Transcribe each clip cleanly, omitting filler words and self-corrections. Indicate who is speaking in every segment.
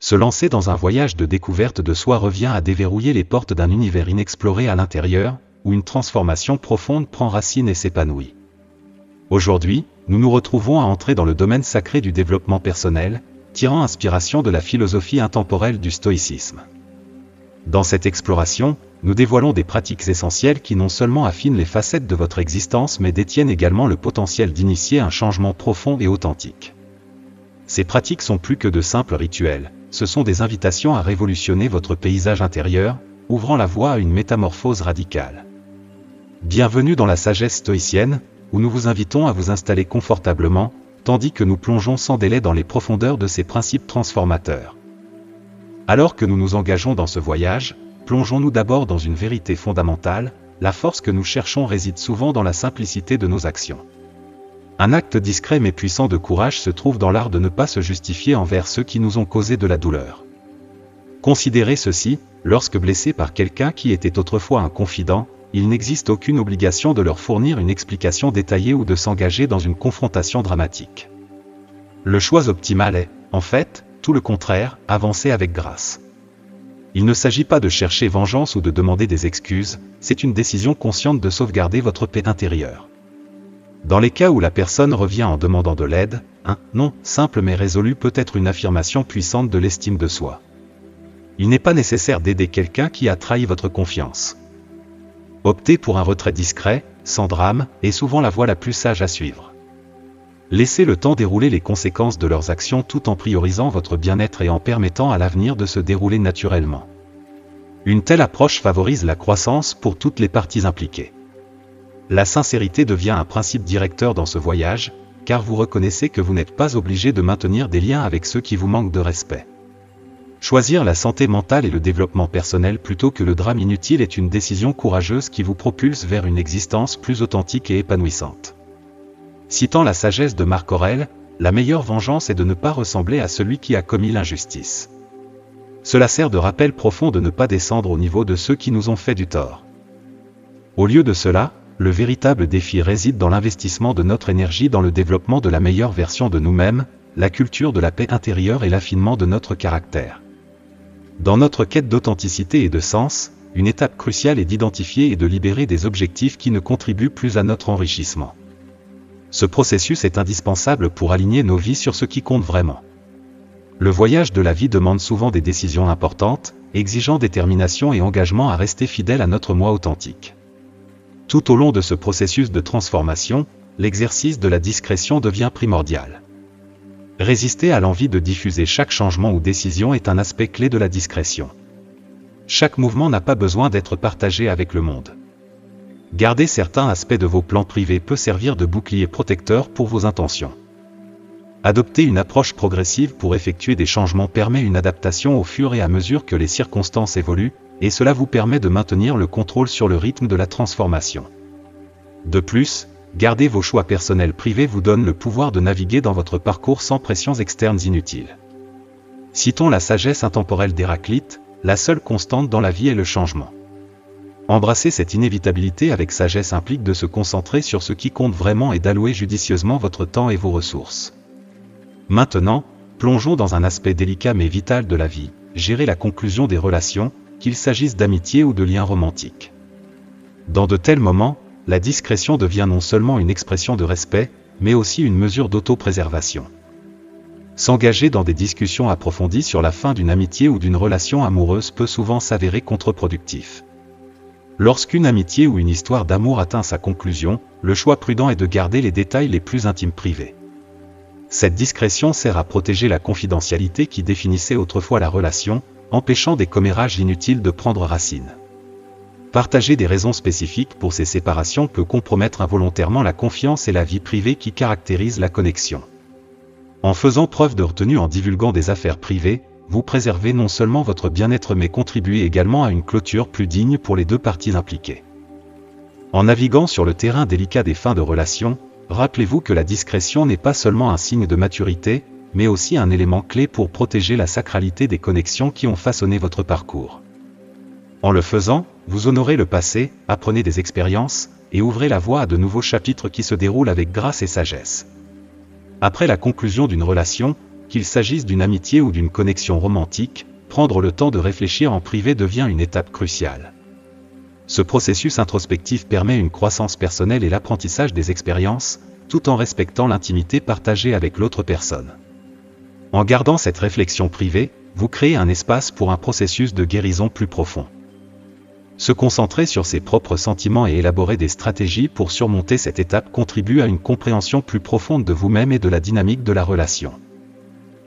Speaker 1: Se lancer dans un voyage de découverte de soi revient à déverrouiller les portes d'un univers inexploré à l'intérieur, où une transformation profonde prend racine et s'épanouit. Aujourd'hui, nous nous retrouvons à entrer dans le domaine sacré du développement personnel, tirant inspiration de la philosophie intemporelle du stoïcisme. Dans cette exploration, nous dévoilons des pratiques essentielles qui non seulement affinent les facettes de votre existence mais détiennent également le potentiel d'initier un changement profond et authentique. Ces pratiques sont plus que de simples rituels, ce sont des invitations à révolutionner votre paysage intérieur, ouvrant la voie à une métamorphose radicale. Bienvenue dans la sagesse stoïcienne, où nous vous invitons à vous installer confortablement, tandis que nous plongeons sans délai dans les profondeurs de ces principes transformateurs. Alors que nous nous engageons dans ce voyage, plongeons-nous d'abord dans une vérité fondamentale, la force que nous cherchons réside souvent dans la simplicité de nos actions. Un acte discret mais puissant de courage se trouve dans l'art de ne pas se justifier envers ceux qui nous ont causé de la douleur. Considérez ceci, lorsque blessés par quelqu'un qui était autrefois un confident, il n'existe aucune obligation de leur fournir une explication détaillée ou de s'engager dans une confrontation dramatique. Le choix optimal est, en fait, tout le contraire, avancer avec grâce. Il ne s'agit pas de chercher vengeance ou de demander des excuses, c'est une décision consciente de sauvegarder votre paix intérieure. Dans les cas où la personne revient en demandant de l'aide, un « non » simple mais résolu peut être une affirmation puissante de l'estime de soi. Il n'est pas nécessaire d'aider quelqu'un qui a trahi votre confiance. Opter pour un retrait discret, sans drame, est souvent la voie la plus sage à suivre. Laissez le temps dérouler les conséquences de leurs actions tout en priorisant votre bien-être et en permettant à l'avenir de se dérouler naturellement. Une telle approche favorise la croissance pour toutes les parties impliquées. La sincérité devient un principe directeur dans ce voyage, car vous reconnaissez que vous n'êtes pas obligé de maintenir des liens avec ceux qui vous manquent de respect. Choisir la santé mentale et le développement personnel plutôt que le drame inutile est une décision courageuse qui vous propulse vers une existence plus authentique et épanouissante. Citant la sagesse de Marc Aurèle, la meilleure vengeance est de ne pas ressembler à celui qui a commis l'injustice. Cela sert de rappel profond de ne pas descendre au niveau de ceux qui nous ont fait du tort. Au lieu de cela, le véritable défi réside dans l'investissement de notre énergie dans le développement de la meilleure version de nous-mêmes, la culture de la paix intérieure et l'affinement de notre caractère. Dans notre quête d'authenticité et de sens, une étape cruciale est d'identifier et de libérer des objectifs qui ne contribuent plus à notre enrichissement. Ce processus est indispensable pour aligner nos vies sur ce qui compte vraiment. Le voyage de la vie demande souvent des décisions importantes, exigeant détermination et engagement à rester fidèle à notre moi authentique. Tout au long de ce processus de transformation, l'exercice de la discrétion devient primordial. Résister à l'envie de diffuser chaque changement ou décision est un aspect clé de la discrétion. Chaque mouvement n'a pas besoin d'être partagé avec le monde. Garder certains aspects de vos plans privés peut servir de bouclier protecteur pour vos intentions. Adopter une approche progressive pour effectuer des changements permet une adaptation au fur et à mesure que les circonstances évoluent, et cela vous permet de maintenir le contrôle sur le rythme de la transformation. De plus, garder vos choix personnels privés vous donne le pouvoir de naviguer dans votre parcours sans pressions externes inutiles. Citons la sagesse intemporelle d'Héraclite, la seule constante dans la vie est le changement. Embrasser cette inévitabilité avec sagesse implique de se concentrer sur ce qui compte vraiment et d'allouer judicieusement votre temps et vos ressources. Maintenant, plongeons dans un aspect délicat mais vital de la vie, gérer la conclusion des relations, qu'il s'agisse d'amitié ou de liens romantiques. Dans de tels moments, la discrétion devient non seulement une expression de respect, mais aussi une mesure d'autopréservation. S'engager dans des discussions approfondies sur la fin d'une amitié ou d'une relation amoureuse peut souvent s'avérer contre-productif. Lorsqu'une amitié ou une histoire d'amour atteint sa conclusion, le choix prudent est de garder les détails les plus intimes privés. Cette discrétion sert à protéger la confidentialité qui définissait autrefois la relation, empêchant des commérages inutiles de prendre racine. Partager des raisons spécifiques pour ces séparations peut compromettre involontairement la confiance et la vie privée qui caractérisent la connexion. En faisant preuve de retenue en divulguant des affaires privées, vous préservez non seulement votre bien-être mais contribuez également à une clôture plus digne pour les deux parties impliquées. En naviguant sur le terrain délicat des fins de relation, rappelez-vous que la discrétion n'est pas seulement un signe de maturité, mais aussi un élément clé pour protéger la sacralité des connexions qui ont façonné votre parcours. En le faisant, vous honorez le passé, apprenez des expériences, et ouvrez la voie à de nouveaux chapitres qui se déroulent avec grâce et sagesse. Après la conclusion d'une relation, qu'il s'agisse d'une amitié ou d'une connexion romantique, prendre le temps de réfléchir en privé devient une étape cruciale. Ce processus introspectif permet une croissance personnelle et l'apprentissage des expériences, tout en respectant l'intimité partagée avec l'autre personne. En gardant cette réflexion privée, vous créez un espace pour un processus de guérison plus profond. Se concentrer sur ses propres sentiments et élaborer des stratégies pour surmonter cette étape contribue à une compréhension plus profonde de vous-même et de la dynamique de la relation.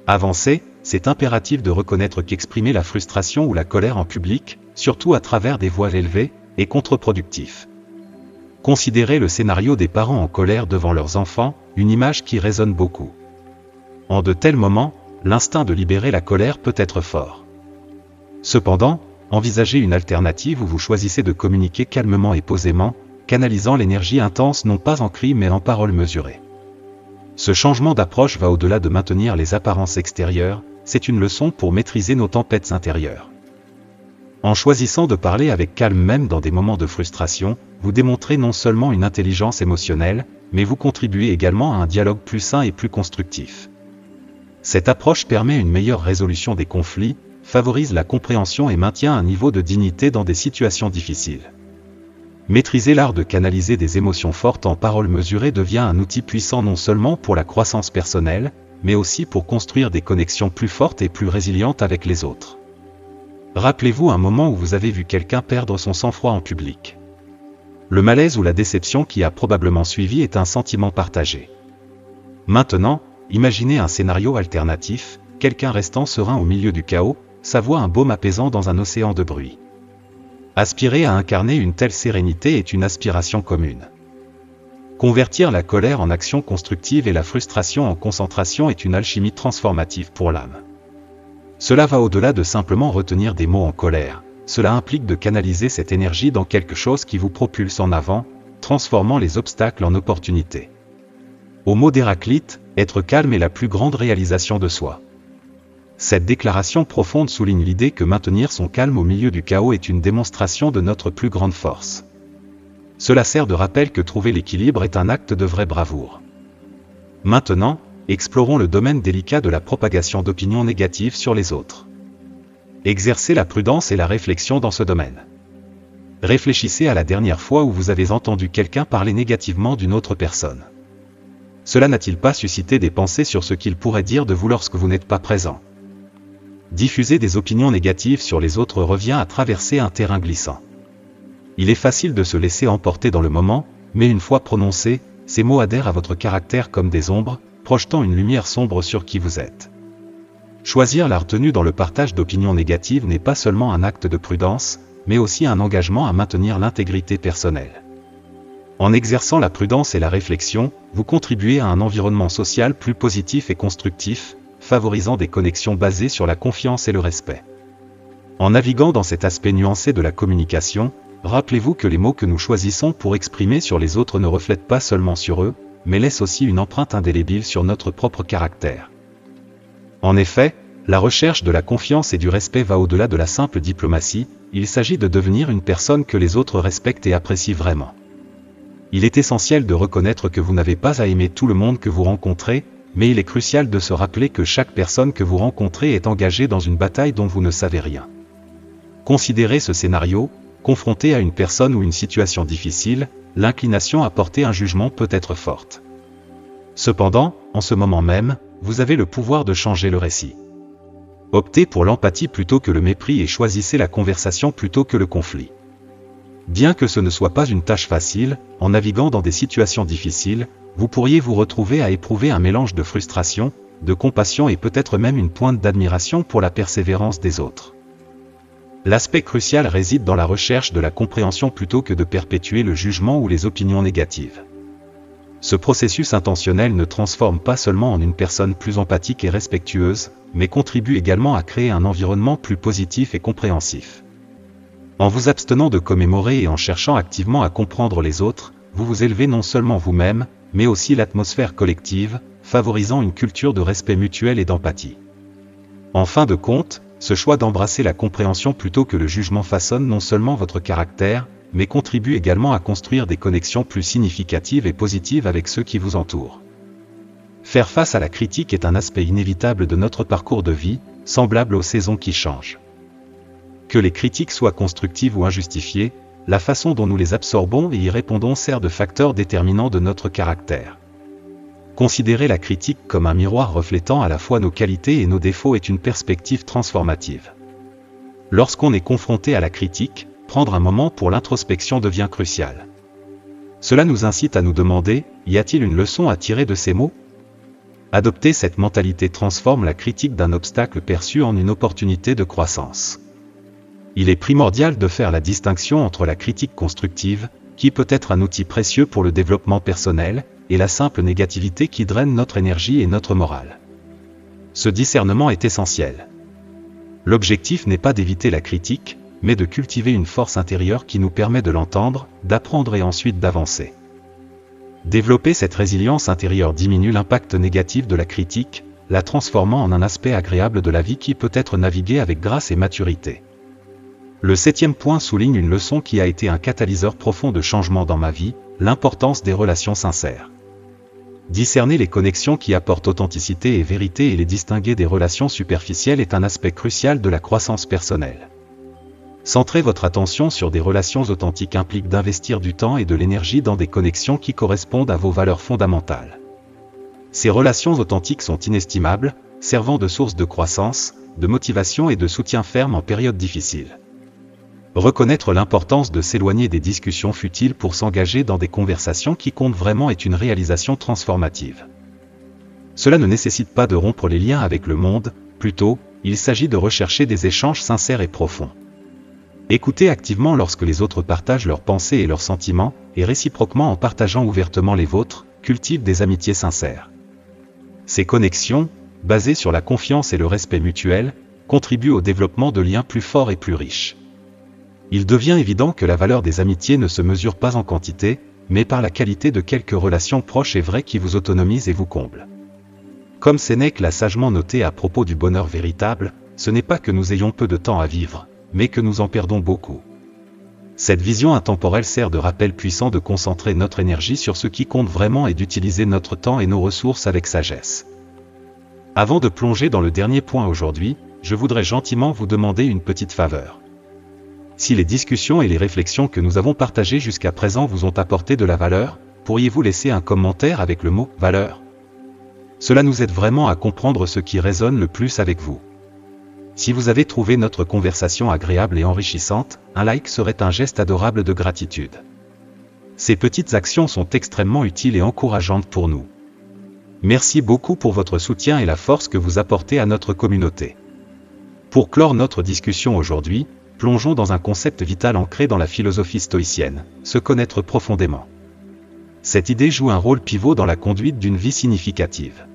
Speaker 1: Avancer, c'est impératif de reconnaître qu'exprimer la frustration ou la colère en public, surtout à travers des voix élevées, est contre-productif. Considérez le scénario des parents en colère devant leurs enfants, une image qui résonne beaucoup. En de tels moments, l'instinct de libérer la colère peut être fort. Cependant, envisagez une alternative où vous choisissez de communiquer calmement et posément, canalisant l'énergie intense non pas en cris mais en paroles mesurées. Ce changement d'approche va au-delà de maintenir les apparences extérieures, c'est une leçon pour maîtriser nos tempêtes intérieures. En choisissant de parler avec calme même dans des moments de frustration, vous démontrez non seulement une intelligence émotionnelle, mais vous contribuez également à un dialogue plus sain et plus constructif. Cette approche permet une meilleure résolution des conflits, favorise la compréhension et maintient un niveau de dignité dans des situations difficiles. Maîtriser l'art de canaliser des émotions fortes en paroles mesurées devient un outil puissant non seulement pour la croissance personnelle, mais aussi pour construire des connexions plus fortes et plus résilientes avec les autres. Rappelez-vous un moment où vous avez vu quelqu'un perdre son sang-froid en public. Le malaise ou la déception qui a probablement suivi est un sentiment partagé. Maintenant, imaginez un scénario alternatif, quelqu'un restant serein au milieu du chaos, sa voix un baume apaisant dans un océan de bruit. Aspirer à incarner une telle sérénité est une aspiration commune. Convertir la colère en action constructive et la frustration en concentration est une alchimie transformative pour l'âme. Cela va au-delà de simplement retenir des mots en colère, cela implique de canaliser cette énergie dans quelque chose qui vous propulse en avant, transformant les obstacles en opportunités. Au mot d'Héraclite, être calme est la plus grande réalisation de soi. Cette déclaration profonde souligne l'idée que maintenir son calme au milieu du chaos est une démonstration de notre plus grande force. Cela sert de rappel que trouver l'équilibre est un acte de vraie bravoure. Maintenant, explorons le domaine délicat de la propagation d'opinions négatives sur les autres. Exercez la prudence et la réflexion dans ce domaine. Réfléchissez à la dernière fois où vous avez entendu quelqu'un parler négativement d'une autre personne. Cela n'a-t-il pas suscité des pensées sur ce qu'il pourrait dire de vous lorsque vous n'êtes pas présent ? Diffuser des opinions négatives sur les autres revient à traverser un terrain glissant. Il est facile de se laisser emporter dans le moment, mais une fois prononcés, ces mots adhèrent à votre caractère comme des ombres, projetant une lumière sombre sur qui vous êtes. Choisir la retenue dans le partage d'opinions négatives n'est pas seulement un acte de prudence, mais aussi un engagement à maintenir l'intégrité personnelle. En exerçant la prudence et la réflexion, vous contribuez à un environnement social plus positif et constructif, favorisant des connexions basées sur la confiance et le respect. En naviguant dans cet aspect nuancé de la communication, rappelez-vous que les mots que nous choisissons pour exprimer sur les autres ne reflètent pas seulement sur eux, mais laissent aussi une empreinte indélébile sur notre propre caractère. En effet, la recherche de la confiance et du respect va au-delà de la simple diplomatie, il s'agit de devenir une personne que les autres respectent et apprécient vraiment. Il est essentiel de reconnaître que vous n'avez pas à aimer tout le monde que vous rencontrez, mais il est crucial de se rappeler que chaque personne que vous rencontrez est engagée dans une bataille dont vous ne savez rien. Considérez ce scénario, confronté à une personne ou une situation difficile, l'inclination à porter un jugement peut être forte. Cependant, en ce moment même, vous avez le pouvoir de changer le récit. Optez pour l'empathie plutôt que le mépris et choisissez la conversation plutôt que le conflit. Bien que ce ne soit pas une tâche facile, en naviguant dans des situations difficiles, vous pourriez vous retrouver à éprouver un mélange de frustration, de compassion et peut-être même une pointe d'admiration pour la persévérance des autres. L'aspect crucial réside dans la recherche de la compréhension plutôt que de perpétuer le jugement ou les opinions négatives. Ce processus intentionnel ne transforme pas seulement en une personne plus empathique et respectueuse, mais contribue également à créer un environnement plus positif et compréhensif. En vous abstenant de commémorer et en cherchant activement à comprendre les autres, vous vous élevez non seulement vous-même, mais aussi l'atmosphère collective, favorisant une culture de respect mutuel et d'empathie. En fin de compte, ce choix d'embrasser la compréhension plutôt que le jugement façonne non seulement votre caractère, mais contribue également à construire des connexions plus significatives et positives avec ceux qui vous entourent. Faire face à la critique est un aspect inévitable de notre parcours de vie, semblable aux saisons qui changent. Que les critiques soient constructives ou injustifiées, la façon dont nous les absorbons et y répondons sert de facteur déterminant de notre caractère. Considérer la critique comme un miroir reflétant à la fois nos qualités et nos défauts est une perspective transformative. Lorsqu'on est confronté à la critique, prendre un moment pour l'introspection devient crucial. Cela nous incite à nous demander, y a-t-il une leçon à tirer de ces mots ? Adopter cette mentalité transforme la critique d'un obstacle perçu en une opportunité de croissance. Il est primordial de faire la distinction entre la critique constructive, qui peut être un outil précieux pour le développement personnel, et la simple négativité qui draine notre énergie et notre morale. Ce discernement est essentiel. L'objectif n'est pas d'éviter la critique, mais de cultiver une force intérieure qui nous permet de l'entendre, d'apprendre et ensuite d'avancer. Développer cette résilience intérieure diminue l'impact négatif de la critique, la transformant en un aspect agréable de la vie qui peut être navigué avec grâce et maturité. Le 7e point souligne une leçon qui a été un catalyseur profond de changement dans ma vie, l'importance des relations sincères. Discerner les connexions qui apportent authenticité et vérité et les distinguer des relations superficielles est un aspect crucial de la croissance personnelle. Centrer votre attention sur des relations authentiques implique d'investir du temps et de l'énergie dans des connexions qui correspondent à vos valeurs fondamentales. Ces relations authentiques sont inestimables, servant de source de croissance, de motivation et de soutien ferme en période difficile. Reconnaître l'importance de s'éloigner des discussions futiles pour s'engager dans des conversations qui comptent vraiment est une réalisation transformative. Cela ne nécessite pas de rompre les liens avec le monde, plutôt, il s'agit de rechercher des échanges sincères et profonds. Écoutez activement lorsque les autres partagent leurs pensées et leurs sentiments, et réciproquement en partageant ouvertement les vôtres, cultive des amitiés sincères. Ces connexions, basées sur la confiance et le respect mutuel, contribuent au développement de liens plus forts et plus riches. Il devient évident que la valeur des amitiés ne se mesure pas en quantité, mais par la qualité de quelques relations proches et vraies qui vous autonomisent et vous comblent. Comme Sénèque l'a sagement noté à propos du bonheur véritable, ce n'est pas que nous ayons peu de temps à vivre, mais que nous en perdons beaucoup. Cette vision intemporelle sert de rappel puissant de concentrer notre énergie sur ce qui compte vraiment et d'utiliser notre temps et nos ressources avec sagesse. Avant de plonger dans le dernier point aujourd'hui, je voudrais gentiment vous demander une petite faveur. Si les discussions et les réflexions que nous avons partagées jusqu'à présent vous ont apporté de la valeur, pourriez-vous laisser un commentaire avec le mot « valeur » ? Cela nous aide vraiment à comprendre ce qui résonne le plus avec vous. Si vous avez trouvé notre conversation agréable et enrichissante, un like serait un geste adorable de gratitude. Ces petites actions sont extrêmement utiles et encourageantes pour nous. Merci beaucoup pour votre soutien et la force que vous apportez à notre communauté. Pour clore notre discussion aujourd'hui, plongeons dans un concept vital ancré dans la philosophie stoïcienne, se connaître profondément. Cette idée joue un rôle pivot dans la conduite d'une vie significative.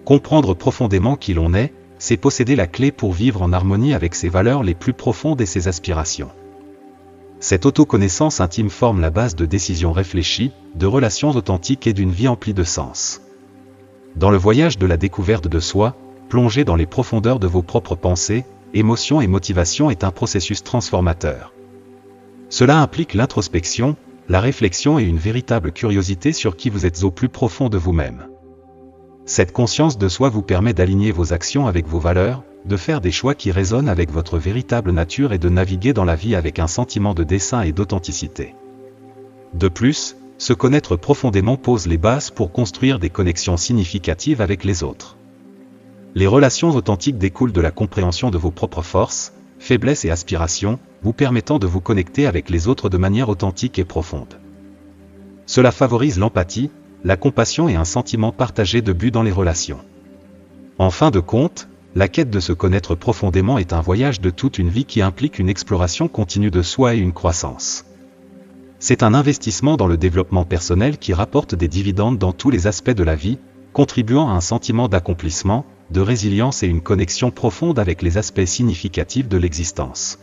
Speaker 1: Comprendre profondément qui l'on est, c'est posséder la clé pour vivre en harmonie avec ses valeurs les plus profondes et ses aspirations. Cette autoconnaissance intime forme la base de décisions réfléchies, de relations authentiques et d'une vie emplie de sens. Dans le voyage de la découverte de soi, plonger dans les profondeurs de vos propres pensées, émotions et motivations est un processus transformateur. Cela implique l'introspection, la réflexion et une véritable curiosité sur qui vous êtes au plus profond de vous-même. Cette conscience de soi vous permet d'aligner vos actions avec vos valeurs, de faire des choix qui résonnent avec votre véritable nature et de naviguer dans la vie avec un sentiment de dessein et d'authenticité. De plus, se connaître profondément pose les bases pour construire des connexions significatives avec les autres. Les relations authentiques découlent de la compréhension de vos propres forces, faiblesses et aspirations, vous permettant de vous connecter avec les autres de manière authentique et profonde. Cela favorise l'empathie, la compassion et un sentiment partagé de but dans les relations. En fin de compte, la quête de se connaître profondément est un voyage de toute une vie qui implique une exploration continue de soi et une croissance. C'est un investissement dans le développement personnel qui rapporte des dividendes dans tous les aspects de la vie, contribuant à un sentiment d'accomplissement, de résilience et une connexion profonde avec les aspects significatifs de l'existence.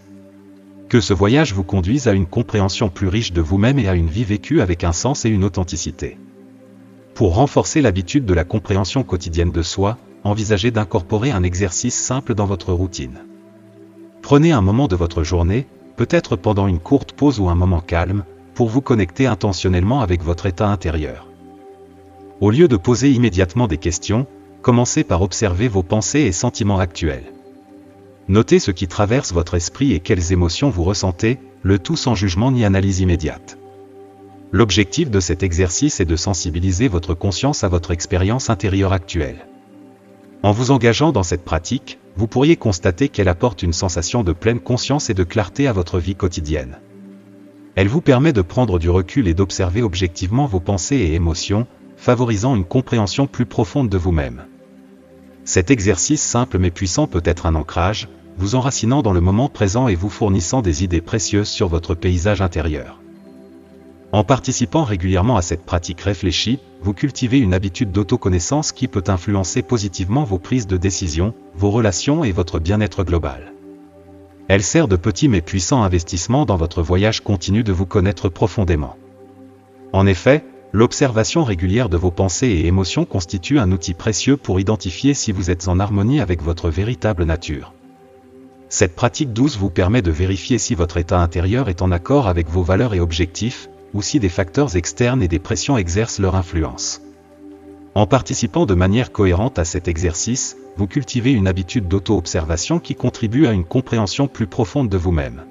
Speaker 1: Que ce voyage vous conduise à une compréhension plus riche de vous-même et à une vie vécue avec un sens et une authenticité. Pour renforcer l'habitude de la compréhension quotidienne de soi, envisagez d'incorporer un exercice simple dans votre routine. Prenez un moment de votre journée, peut-être pendant une courte pause ou un moment calme, pour vous connecter intentionnellement avec votre état intérieur. Au lieu de poser immédiatement des questions, commencez par observer vos pensées et sentiments actuels. Notez ce qui traverse votre esprit et quelles émotions vous ressentez, le tout sans jugement ni analyse immédiate. L'objectif de cet exercice est de sensibiliser votre conscience à votre expérience intérieure actuelle. En vous engageant dans cette pratique, vous pourriez constater qu'elle apporte une sensation de pleine conscience et de clarté à votre vie quotidienne. Elle vous permet de prendre du recul et d'observer objectivement vos pensées et émotions, favorisant une compréhension plus profonde de vous-même. Cet exercice simple mais puissant peut être un ancrage, vous enracinant dans le moment présent et vous fournissant des idées précieuses sur votre paysage intérieur. En participant régulièrement à cette pratique réfléchie, vous cultivez une habitude d'autoconnaissance qui peut influencer positivement vos prises de décision, vos relations et votre bien-être global. Elle sert de petit mais puissant investissement dans votre voyage continu de vous connaître profondément. En effet, l'observation régulière de vos pensées et émotions constitue un outil précieux pour identifier si vous êtes en harmonie avec votre véritable nature. Cette pratique douce vous permet de vérifier si votre état intérieur est en accord avec vos valeurs et objectifs, ou si des facteurs externes et des pressions exercent leur influence. En participant de manière cohérente à cet exercice, vous cultivez une habitude d'auto-observation qui contribue à une compréhension plus profonde de vous-même.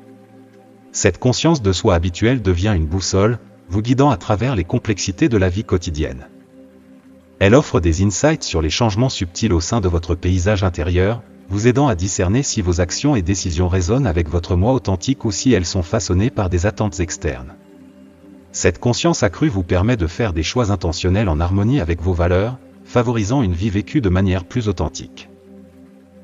Speaker 1: Cette conscience de soi habituelle devient une boussole, vous guidant à travers les complexités de la vie quotidienne. Elle offre des insights sur les changements subtils au sein de votre paysage intérieur, vous aidant à discerner si vos actions et décisions résonnent avec votre moi authentique ou si elles sont façonnées par des attentes externes. Cette conscience accrue vous permet de faire des choix intentionnels en harmonie avec vos valeurs, favorisant une vie vécue de manière plus authentique.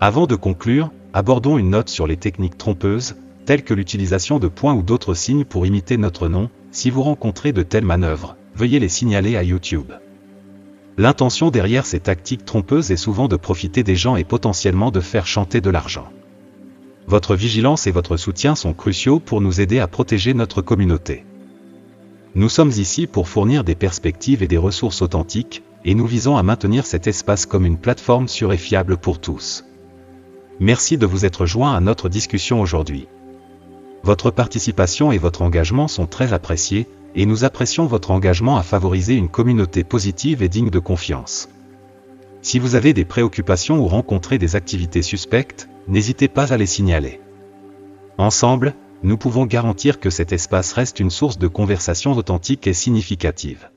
Speaker 1: Avant de conclure, abordons une note sur les techniques trompeuses, telles que l'utilisation de points ou d'autres signes pour imiter notre nom. Si vous rencontrez de telles manœuvres, veuillez les signaler à YouTube. L'intention derrière ces tactiques trompeuses est souvent de profiter des gens et potentiellement de faire chanter de l'argent. Votre vigilance et votre soutien sont cruciaux pour nous aider à protéger notre communauté. Nous sommes ici pour fournir des perspectives et des ressources authentiques, et nous visons à maintenir cet espace comme une plateforme sûre et fiable pour tous. Merci de vous être joints à notre discussion aujourd'hui. Votre participation et votre engagement sont très appréciés, et nous apprécions votre engagement à favoriser une communauté positive et digne de confiance. Si vous avez des préoccupations ou rencontrez des activités suspectes, n'hésitez pas à les signaler. Ensemble, nous pouvons garantir que cet espace reste une source de conversation authentique et significative.